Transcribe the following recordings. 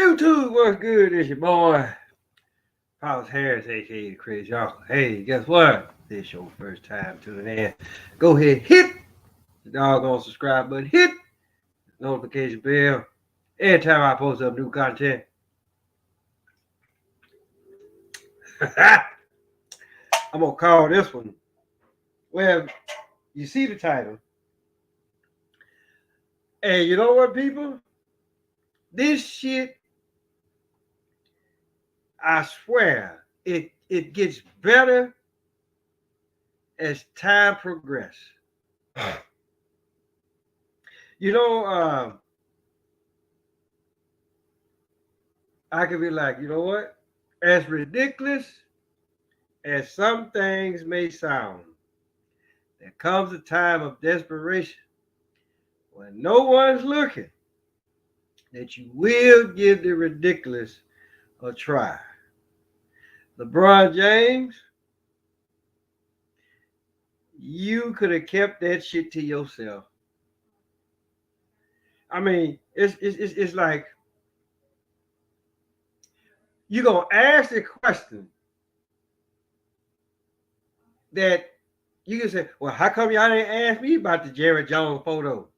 YouTube, what's good? It's your boy, Powers Harris, aka the Crazy Uncle. Hey, guess what? This your first time tuning in. Go ahead, hit the doggone subscribe button, hit the notification bell. Every time I post up new content. I'm gonna call this one. Well, you see the title. And you know what, people? This shit, I swear, it gets better as time progresses. You know, I could be like, you know what? As ridiculous as some things may sound, there comes a time of desperation when no one's looking that you will give the ridiculous a try. LeBron James, you could have kept that shit to yourself. I mean, it's like you're going to ask the question that you can say, well, how come y'all didn't ask me about the Jerry Jones photo?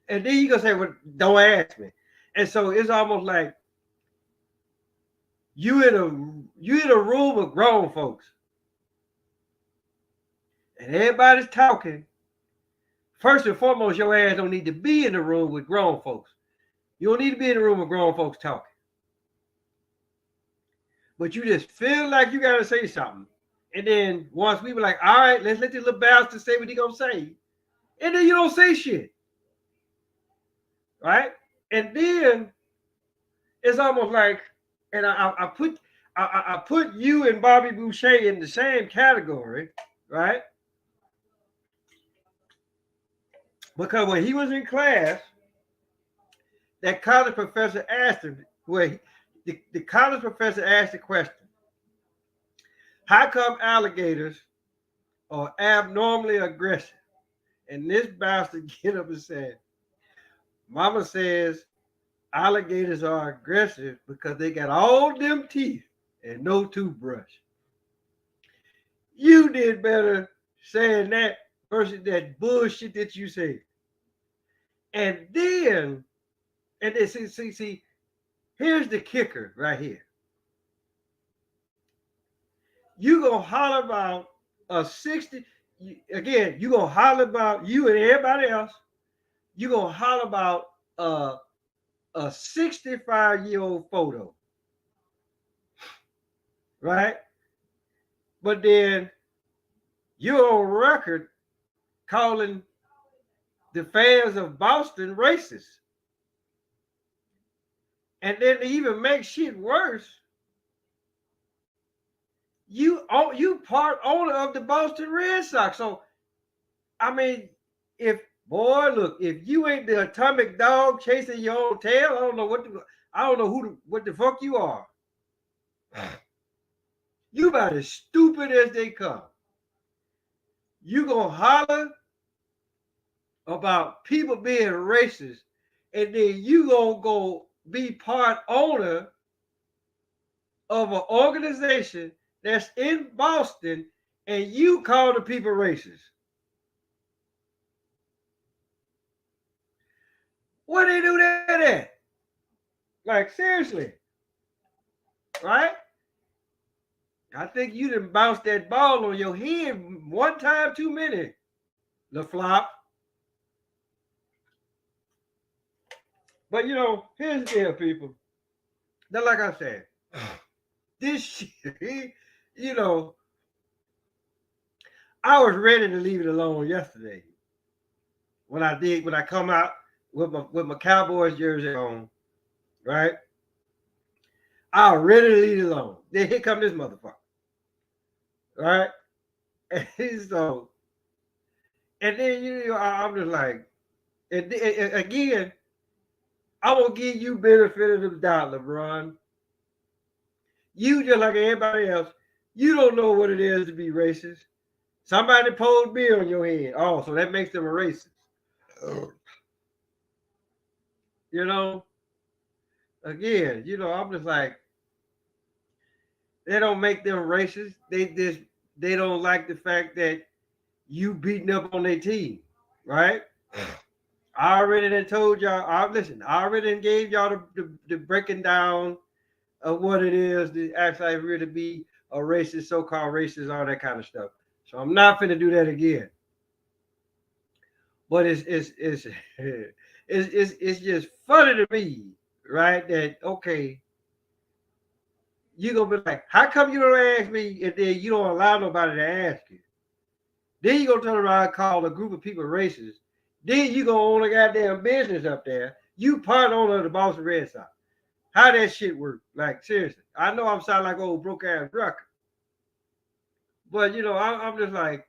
And then you can say, well, don't ask me. And so it's almost like you in a room with grown folks, and everybody's talking. First and foremost, your ass don't need to be in the room with grown folks. You don't need to be in the room with grown folks talking. But you just feel like you gotta say something. And then once we were like, all right, let's let this little bastard say what he gonna say. And then you don't say shit. Right? And then it's almost like, and I put you and Bobby Boucher in the same category, right? Because when he was in class, that college professor asked him, the college professor asked the question, how come alligators are abnormally aggressive? And this bastard get up and said, Mama says alligators are aggressive because they got all them teeth and no toothbrush. You did better saying that versus that bullshit that you said. And then, see, here's the kicker right here. You gonna holler about a 60, again, you gonna holler about you and everybody else. You gonna holler about a 65-year-old photo, right? But then you're on record calling the fans of Boston racist. And then to even make shit worse, you part owner of the Boston Red Sox. So I mean, if look, if you ain't the atomic dog chasing your own tail, I don't know what the fuck you are. You about as stupid as they come. You gonna holler about people being racist, and then you gonna go be part owner of an organization that's in Boston, and you call the people racist. What they do that at? Like, seriously. Right? I think you done bounced that ball on your head one time too many. The flop. But here's the deal, people. Now, like I said, this shit, I was ready to leave it alone yesterday. When I come out with my Cowboys jersey on, right? I was ready to leave it alone. Then here come this motherfucker. Right? And so, and then I'm just like, and again, I'm gonna give you benefit of the doubt, LeBron. You just like everybody else, you don't know what it is to be racist. Somebody pulled beer on your head. Oh, so that makes them a racist. You know? again, I'm just like, they don't make them racist. They don't like the fact that you beating up on their team, right? I already done told y'all. Listen. I already done gave y'all the breaking down of what it is to actually really be a racist, so-called racist, all that kind of stuff. So I'm not finna do that again. But it's just funny to me, right? That okay, you gonna be like, how come you don't ask me, and then you don't allow nobody to ask you? Then you gonna turn around and call a group of people racist. Then you gonna own a goddamn business up there. You part owner of the Boston Red Sox. How that shit work? Like seriously, I know I'm sounding like old broke ass Rucker, but I'm just like,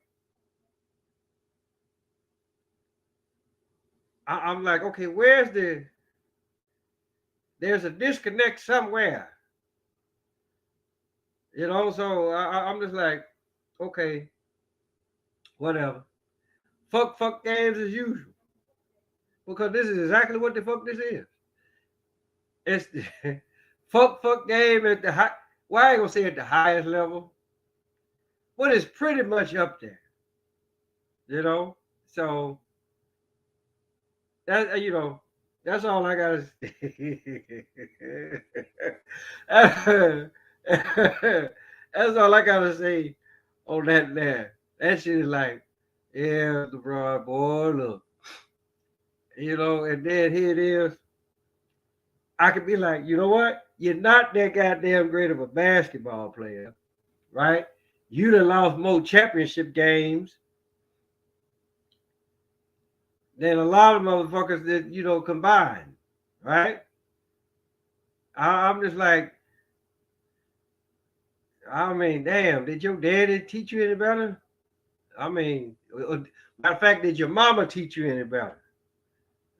I'm like, okay, there's a disconnect somewhere, So I'm just like, okay, whatever. Fuck games as usual, because this is exactly what the fuck this is. It's the fuck game at the high. Well, I ain't gonna say at the highest level, but it's pretty much up there, So that that's all I gotta say. That's all I gotta say on that there. That shit is like, yeah, the broad boy, look, and then here it is. I could be like, you know what? You're not that goddamn great of a basketball player, right? You done lost more championship games than a lot of motherfuckers that combined, right? I'm just like, I mean, damn, did your daddy teach you any better? I mean, matter of fact, did your mama teach you any better?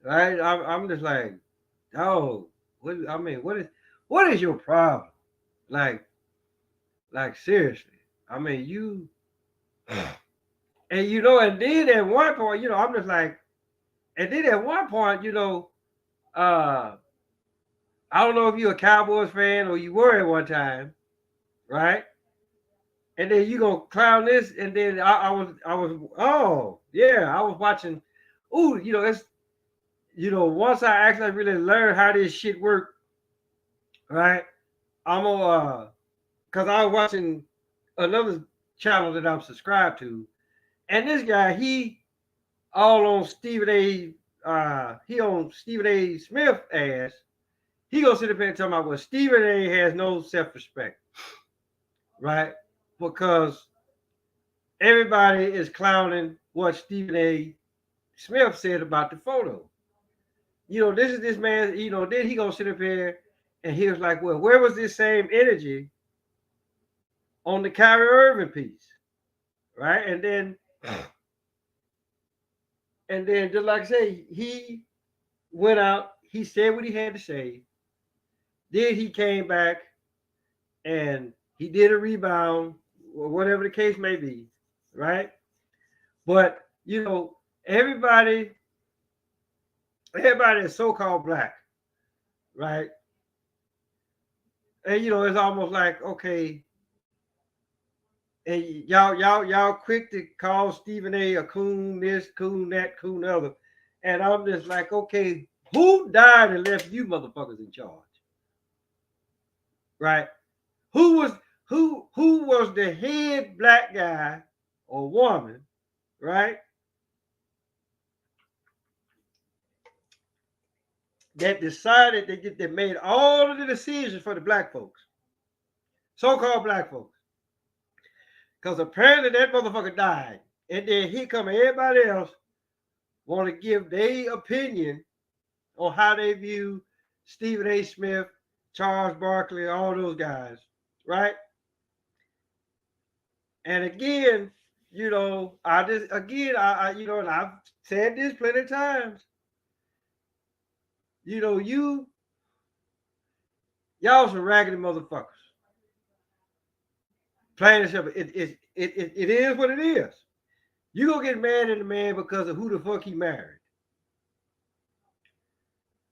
Right? I'm just like, oh, what is your problem? Like, seriously. I mean, and then at one point, I'm just like, and then at one point, uh, I don't know if you're a Cowboys fan or you were at one time, right? And then you gonna clown this, and then I was oh yeah, I was watching. Ooh, it's once I actually really learned how this shit work, right? I'm gonna because I was watching another channel that I'm subscribed to, and this guy all on Stephen A. He on Stephen A. Smith ass. He gonna sit up here and tell me, well, Stephen A. has no self-respect, right? Because everybody is clowning what Stephen A. Smith said about the photo. This is this man, then he gonna sit up here and he was like, well, where was this same energy on the Kyrie Irving piece? Right? And then just like I say, he went out, he said what he had to say. Then he came back and he did a rebound, or whatever the case may be, right? But everybody is so-called black, right? And it's almost like, okay, and y'all quick to call Stephen A. coon this, coon that, coon other. And I'm just like, okay, who died and left you motherfuckers in charge? Right? Who was the head black guy or woman, right? That decided that made all of the decisions for the black folks, so-called black folks. Because apparently that motherfucker died. And then here come everybody else want to give their opinion on how they view Stephen A. Smith, Charles Barkley, all those guys, right? And again, and I've said this plenty of times. Y'all some raggedy motherfuckers. Plain and simple. It is what it is. You gonna get mad at the man because of who the fuck he married,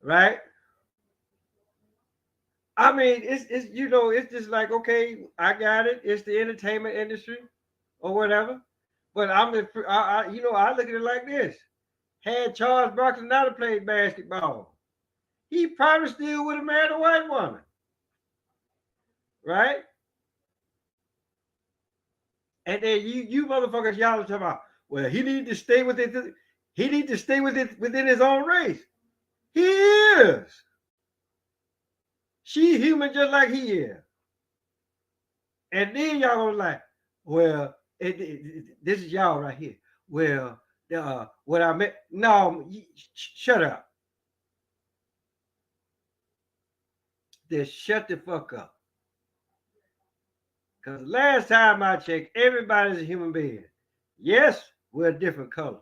right? I mean, it's you know, it's just like, okay, I got it. It's the entertainment industry or whatever. But you know, I look at it like this: had Charles Barkley not have played basketball, he probably still would have married a white woman, right? And then you motherfuckers, y'all are talking about, well, he need to stay within, he need to stay within his own race. He is. She human just like he is. And then y'all gonna like, well, this is y'all right here. Well, what I meant, no, shut up. Just shut the fuck up. Because last time I checked, everybody's a human being. Yes, we're different colors,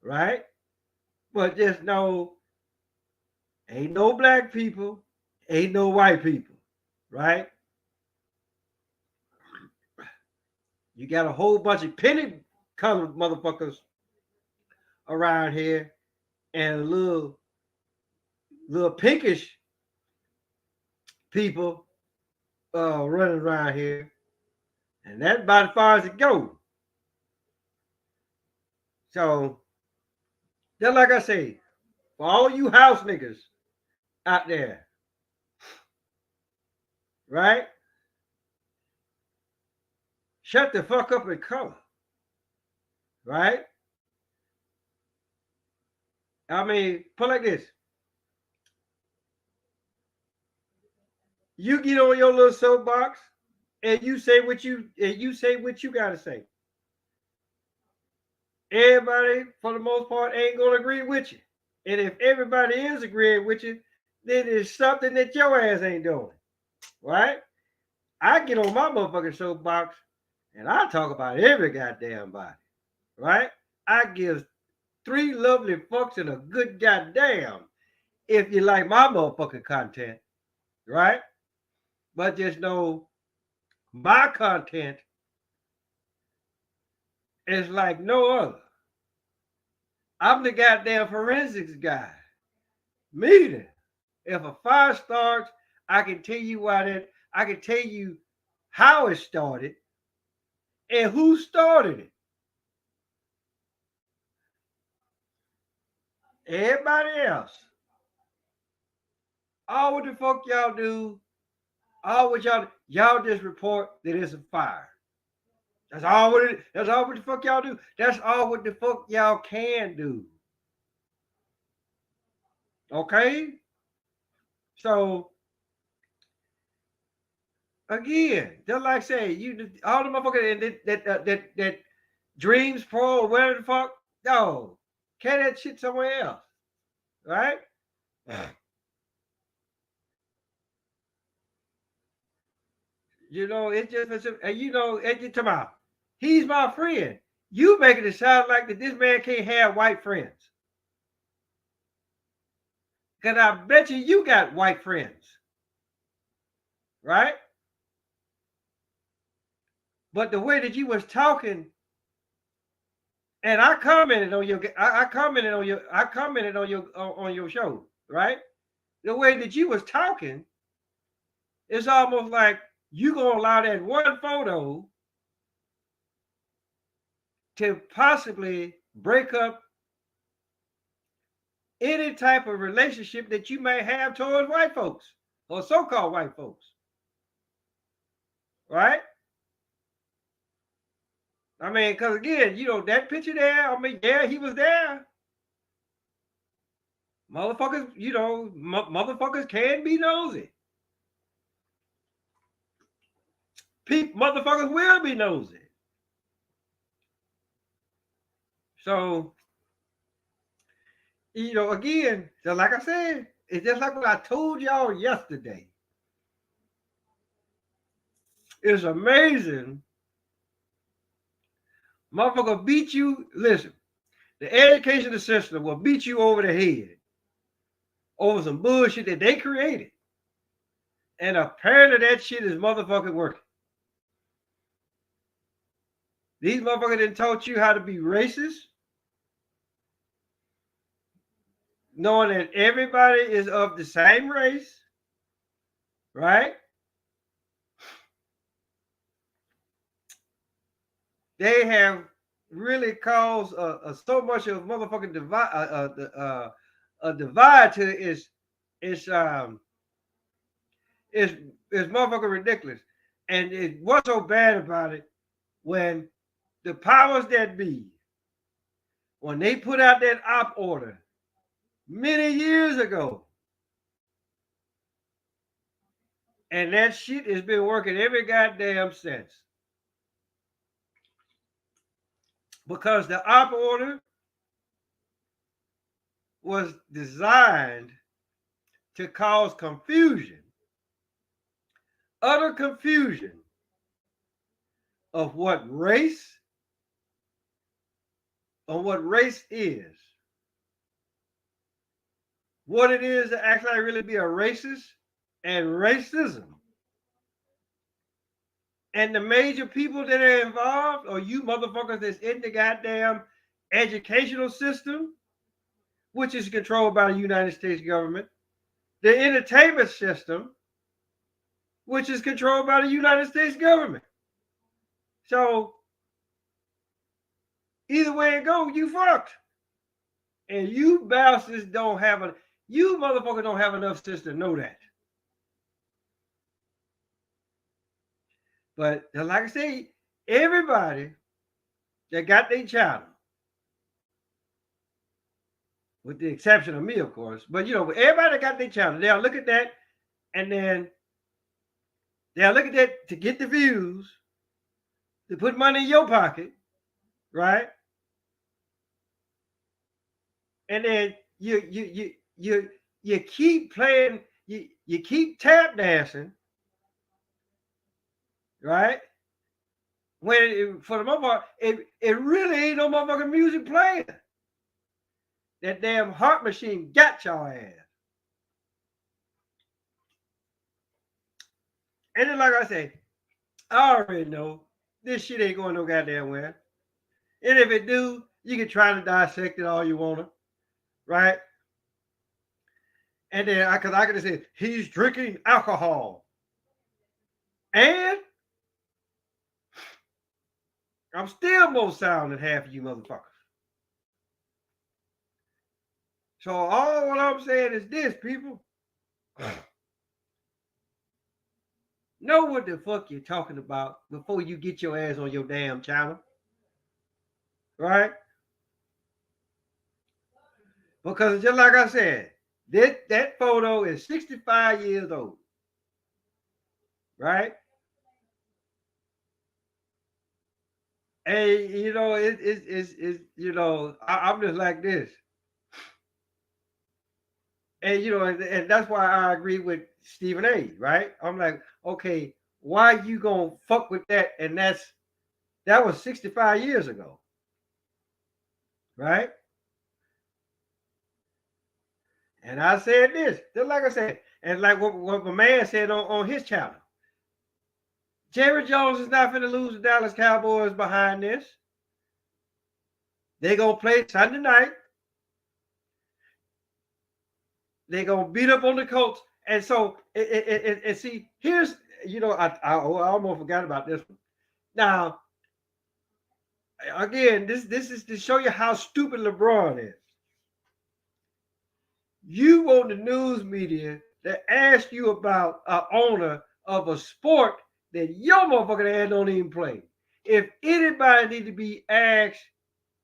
right? But just know, ain't no black people, ain't no white people, right? You got a whole bunch of penny colored motherfuckers around here and little pinkish people running around here. And that's about as far as it goes. So, just like I say, for all you house niggas out there, right? Shut the fuck up and color, right? I mean, put like this. You get on your little soapbox and you say what you gotta say. Everybody, for the most part, ain't gonna agree with you. And if everybody is agreeing with you, then it's something that your ass ain't doing. Right? I get on my motherfucking soapbox and I talk about every goddamn body. Right? I give three lovely fucks and a good goddamn if you like my motherfucking content. Right? But just know my content is like no other. I'm the goddamn forensics guy. Meaning, if a fire starts, I can tell you why that. I can tell you how it started and who started it. Everybody else. All what the fuck y'all do, all what y'all just report that it's a fire. That's all what the fuck y'all do. That's all what the fuck y'all can do. Okay? So again, just like I say, you all the motherfuckers that Dreams Pro or whatever the fuck, no, carry that shit somewhere else, right? You know, it's just, and you know, it's just about, he's my friend. You making it sound like that this man can't have white friends. Because I bet you got white friends, right? But the way that you was talking, and I commented on your, I commented on your show, right? The way that you was talking, it's almost like you gonna allow that one photo to possibly break up any type of relationship that you may have towards white folks or so-called white folks, right? I mean, because again, you know, that picture there, I mean, yeah, he was there. Motherfuckers, you know, motherfuckers can be nosy. Motherfuckers will be nosy. So, you know, again, just like I said, it's just like what I told y'all yesterday. It's amazing. Motherfucker beat you. Listen, the education system will beat you over the head over some bullshit that they created. And apparently that shit is motherfucking working. These motherfuckers didn't taught you how to be racist, knowing that everybody is of the same race, right? They have really caused so much of motherfucking divide to is is motherfucking ridiculous. And what's so bad about it when the powers that be, when they put out that op order many years ago, and that shit has been working every goddamn since. Because the op order was designed to cause confusion, utter confusion of what race is, what it is to actually really be a racist, and racism. And the major people that are involved are you motherfuckers that's in the goddamn educational system, which is controlled by the United States government, the entertainment system, which is controlled by the United States government. So either way it goes, you fucked. And you bastards you motherfuckers don't have enough sense to know that. But like I say, everybody that got their channel, with the exception of me, of course, but everybody that got their channel, they'll look at that and then they'll look at that to get the views, to put money in your pocket, right? And then you keep playing, you keep tap dancing, right? When for the most part, it really ain't no motherfucking music playing. That damn heart machine got y'all ass. And then, like I say, I already know this shit ain't going no goddamn where. And if it do, you can try to dissect it all you want to, right? And then I could have said he's drinking alcohol, and I'm still more sound than half of you motherfuckers. So all what I'm saying is this, people. Know what the fuck you're talking about before you get your ass on your damn channel. Right? Because just like I said, that photo is 65 years old. Right? And I'm just like this. And and that's why I agree with Stephen A. Right? I'm like, okay, why you gonna fuck with that? And that was 65 years ago. Right? And I said this, just like I said, and like what my man said on his channel. Jerry Jones is not finna lose the Dallas Cowboys behind this. They gonna play Sunday night. They gonna beat up on the Colts. And so, and see, here's, I almost forgot about this one. Now, again, this is to show you how stupid LeBron is. You want the news media to ask you about an owner of a sport that your motherfucking ass don't even play. If anybody need to be asked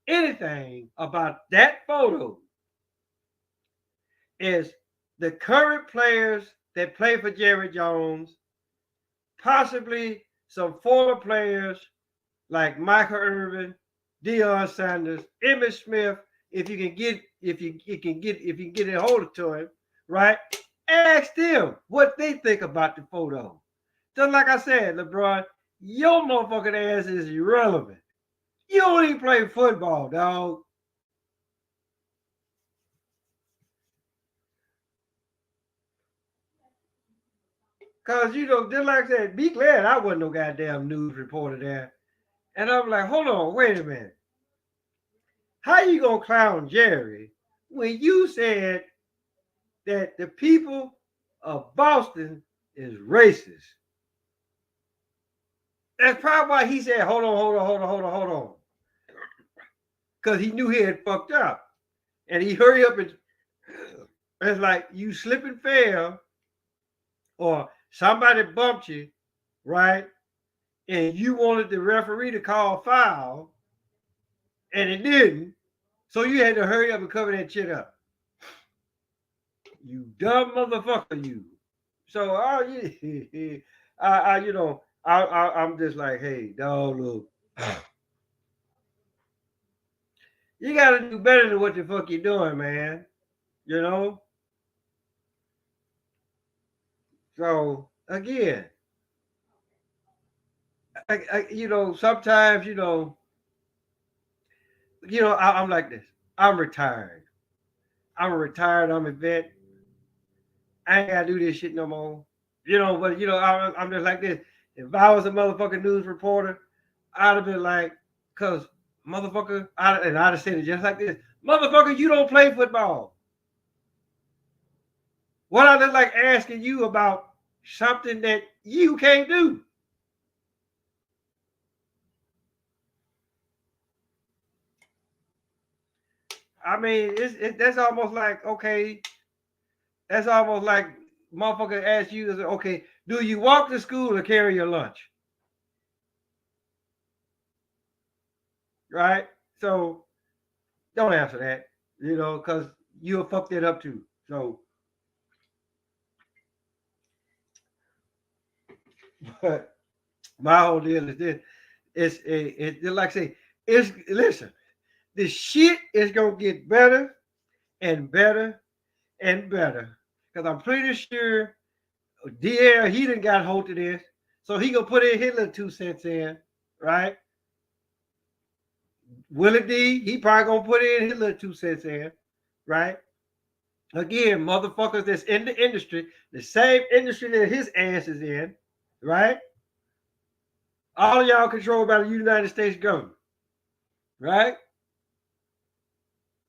anything about that photo, is the current players that play for Jerry Jones, possibly some former players like Michael Irvin, Deion Sanders, Emmitt Smith, if you can get a hold of him, right? Ask them what they think about the photo. Just like I said, LeBron, your motherfucking ass is irrelevant. You don't even play football, dog. Cause just like I said, be glad I wasn't no goddamn news reporter there. And I'm like, hold on, wait a minute. How you gonna clown Jerry when you said that the people of Boston is racist. That's probably why he said, hold on. Because he knew he had fucked up. And he hurried up and it's like you slip and fell or somebody bumped you, right? And you wanted the referee to call foul and it didn't. So you had to hurry up and cover that shit up. You dumb motherfucker, you. So I'm just like, hey, dog, look. You gotta do better than what the fuck you doing, man. You know? So again, sometimes, I'm like this. I'm retired. I'm a vet. I ain't gotta do this shit no more. But I'm just like this. If I was a motherfucking news reporter, I'd have been like, cause motherfucker, I'd have said it just like this. Motherfucker, you don't play football. What I look like asking you about something that you can't do. I mean, that's almost like, okay, that's almost like motherfucker ask you, okay, do you walk to school or carry your lunch? Right? So don't answer that, because you'll fuck that up too. So, but my whole deal is this: it's like I say, listen, the shit is gonna get better and better and better because I'm pretty sure DL he done got hold of this, so he gonna put in his little 2 cents in, right? Willie D, he probably gonna put in his little 2 cents in, right? Again, motherfuckers that's in the industry, the same industry that his ass is in, right? All of y'all controlled by the United States government, right?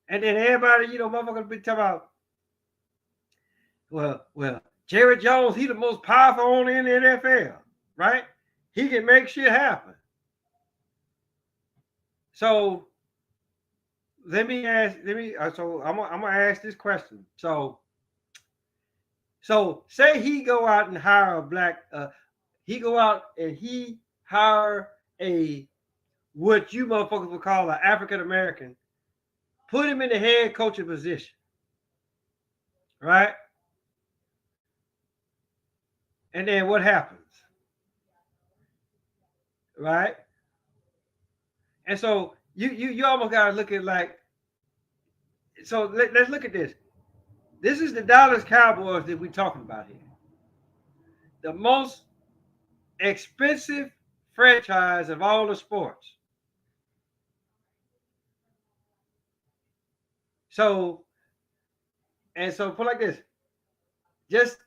And then everybody, motherfuckers be talking about, well, Jerry Jones, he the most powerful owner in the NFL, right? He can make shit happen. So so I'm gonna ask this question. So say he go out and hire a black, he go out and he hire a what you motherfuckers would call an African American, put him in the head coaching position, right? And then what happens, right? And so you almost gotta look at like, so let's look at this. This is the Dallas Cowboys that we're talking about here. The most expensive franchise of all the sports. So put like this. Just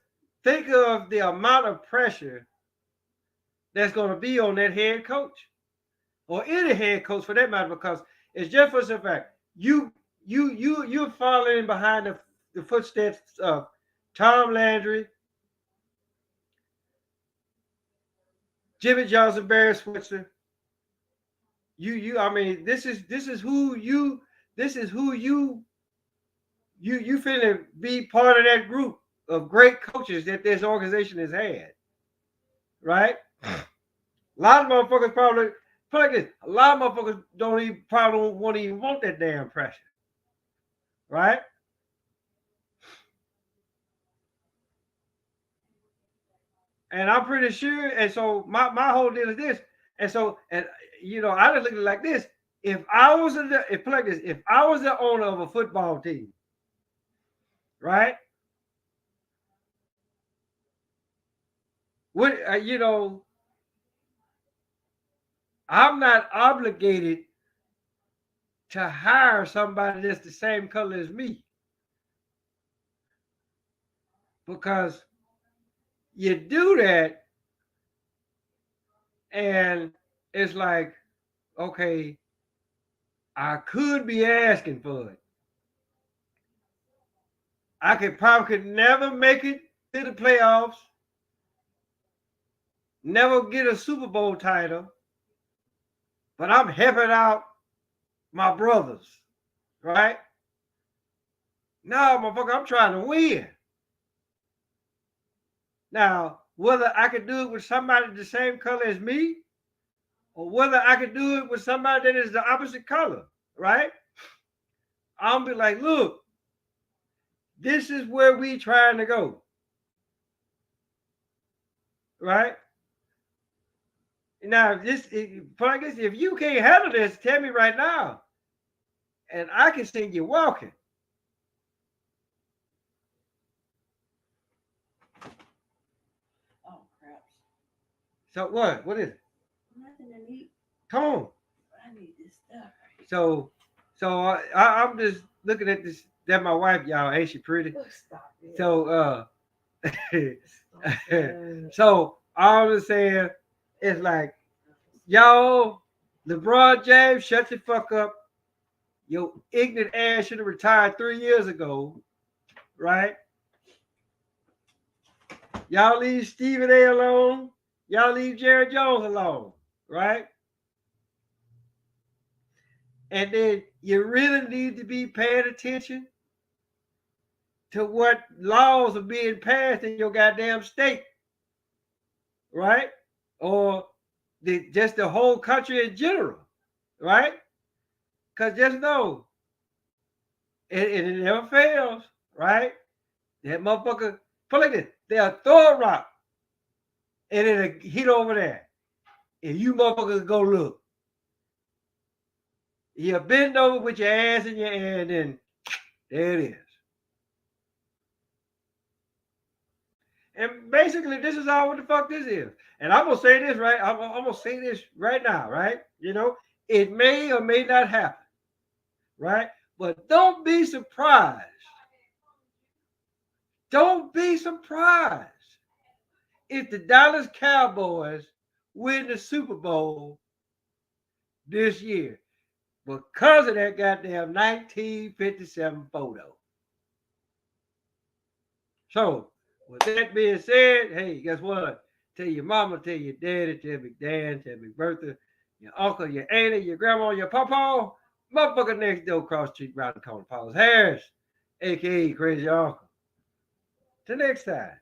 think of the amount of pressure that's going to be on that head coach, or any head coach for that matter, because it's just for the fact you're following behind the footsteps of Tom Landry, Jimmy Johnson, Barry Switzer. I mean, this is who you finna be part of that group of great coaches that this organization has had, right? A lot of motherfuckers probably like this. A lot of motherfuckers probably won't even want that damn pressure, right? And I'm pretty sure. And so my whole deal is this. And so I just look at it like this. If I was if I was the owner of a football team, right? What I'm not obligated to hire somebody that's the same color as me, because you do that and it's like, okay, I could be asking for it. I could never make it to the playoffs. never get a Super Bowl title, but I'm helping out my brothers, right? No, motherfucker, I'm trying to win. Now, whether I could do it with somebody the same color as me, or whether I could do it with somebody that is the opposite color, right? I'll be like, look, this is where we trying to go, right? Now, if you can't handle this, tell me right now, and I can send you walking. Oh crap! So what? What is it? Nothing to eat. Come on. I need this stuff. So I'm just looking at this. That my wife, y'all. Ain't she pretty? Stop it. So Stop it. so all I'm saying is like, y'all, LeBron James, shut the fuck up. Your ignorant ass should have retired 3 years ago, right? Y'all leave Stephen A alone. Y'all leave Jerry Jones alone, right? And then you really need to be paying attention to what laws are being passed in your goddamn state, right? Or just the whole country in general, right? Because just know, it never fails, right? That motherfucker, put like this, they'll throw a rock and it'll hit over there. And you motherfuckers go look. You bend over with your ass in your air and then there it is. And basically, this is all what the fuck this is. And I'm gonna say this right. I'm gonna say this right now, right? You know, it may or may not happen, right? But don't be surprised. Don't be surprised if the Dallas Cowboys win the Super Bowl this year because of that goddamn 1957 photo. So, with that being said, hey, guess what? Tell your mama, tell your daddy, tell Big Dan, tell Big Bertha, your uncle, your auntie, your grandma, your papa, motherfucker next door, cross street, round the corner, Paul's Harris, aka Crazy Uncle. Till next time.